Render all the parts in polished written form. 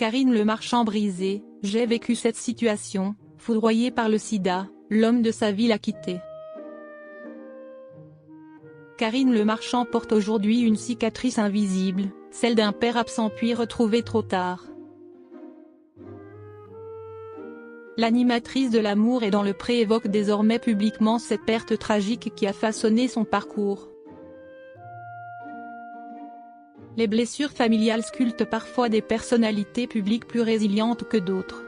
Karine Le Marchand brisée, j'ai vécu cette situation, foudroyé par le sida, l'homme de sa vie l'a quitté. Karine Le Marchand porte aujourd'hui une cicatrice invisible, celle d'un père absent puis retrouvé trop tard. L'animatrice de L'amour est dans le pré évoque désormais publiquement cette perte tragique qui a façonné son parcours. Les blessures familiales sculptent parfois des personnalités publiques plus résilientes que d'autres.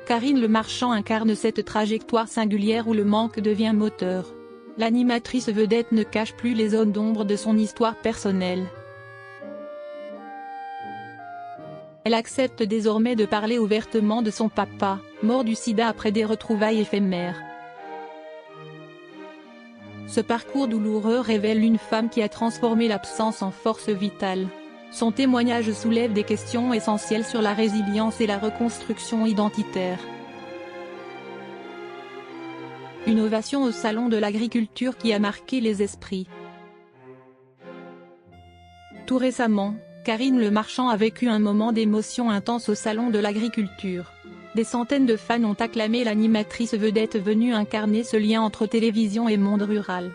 Karine Le Marchand incarne cette trajectoire singulière où le manque devient moteur. L'animatrice vedette ne cache plus les zones d'ombre de son histoire personnelle. Elle accepte désormais de parler ouvertement de son papa, mort du sida après des retrouvailles éphémères. Ce parcours douloureux révèle une femme qui a transformé l'absence en force vitale. Son témoignage soulève des questions essentielles sur la résilience et la reconstruction identitaire. Une ovation au Salon de l'Agriculture qui a marqué les esprits. Tout récemment, Karine Le Marchand a vécu un moment d'émotion intense au Salon de l'Agriculture. Des centaines de fans ont acclamé l'animatrice vedette venue incarner ce lien entre télévision et monde rural.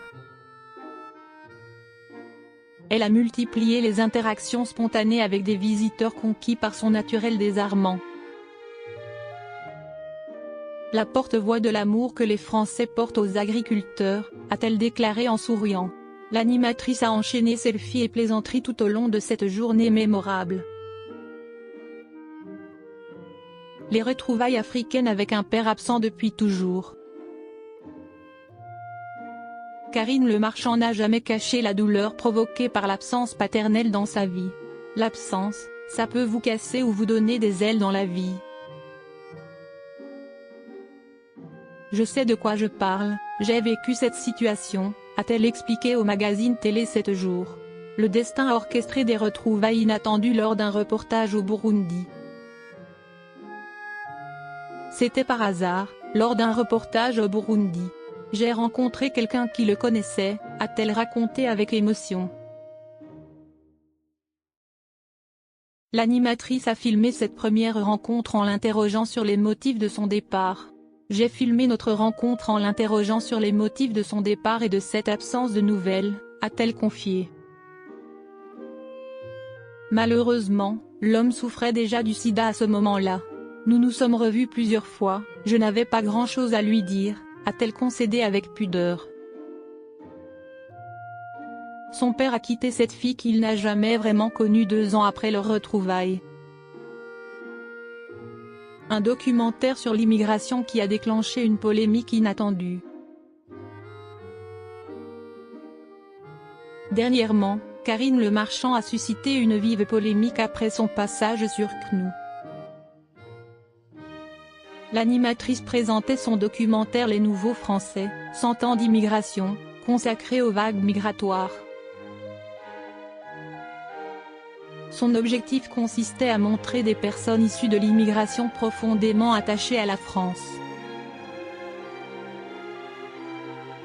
Elle a multiplié les interactions spontanées avec des visiteurs conquis par son naturel désarmant. La porte-voix de l'amour que les Français portent aux agriculteurs, a-t-elle déclaré en souriant. L'animatrice a enchaîné selfies et plaisanteries tout au long de cette journée mémorable. Les retrouvailles africaines avec un père absent depuis toujours. Karine Le Marchand n'a jamais caché la douleur provoquée par l'absence paternelle dans sa vie. L'absence, ça peut vous casser ou vous donner des ailes dans la vie. Je sais de quoi je parle, j'ai vécu cette situation, a-t-elle expliqué au magazine télé 7 jours. Le destin a orchestré des retrouvailles inattendues lors d'un reportage au Burundi. C'était par hasard, lors d'un reportage au Burundi. J'ai rencontré quelqu'un qui le connaissait, a-t-elle raconté avec émotion. L'animatrice a filmé cette première rencontre en l'interrogeant sur les motifs de son départ. J'ai filmé notre rencontre en l'interrogeant sur les motifs de son départ et de cette absence de nouvelles, a-t-elle confié. Malheureusement, l'homme souffrait déjà du sida à ce moment-là. Nous nous sommes revus plusieurs fois, je n'avais pas grand-chose à lui dire, a-t-elle concédé avec pudeur. Son père a quitté cette fille qu'il n'a jamais vraiment connue 2 ans après leur retrouvaille. Un documentaire sur l'immigration qui a déclenché une polémique inattendue. Dernièrement, Karine Le Marchand a suscité une vive polémique après son passage sur CNews. L'animatrice présentait son documentaire Les Nouveaux Français, 100 ans d'immigration, consacré aux vagues migratoires. Son objectif consistait à montrer des personnes issues de l'immigration profondément attachées à la France.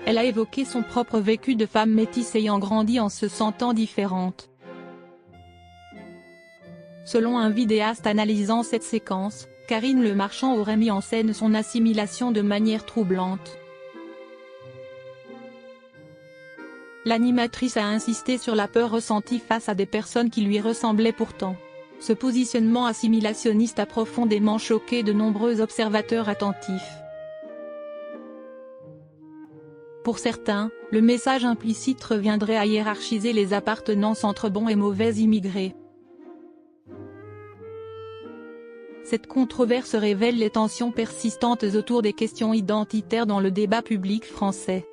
Elle a évoqué son propre vécu de femme métisse ayant grandi en se sentant différente. Selon un vidéaste analysant cette séquence, Karine Le Marchand aurait mis en scène son assimilation de manière troublante. L'animatrice a insisté sur la peur ressentie face à des personnes qui lui ressemblaient pourtant. Ce positionnement assimilationniste a profondément choqué de nombreux observateurs attentifs. Pour certains, le message implicite reviendrait à hiérarchiser les appartenances entre bons et mauvais immigrés. Cette controverse révèle les tensions persistantes autour des questions identitaires dans le débat public français.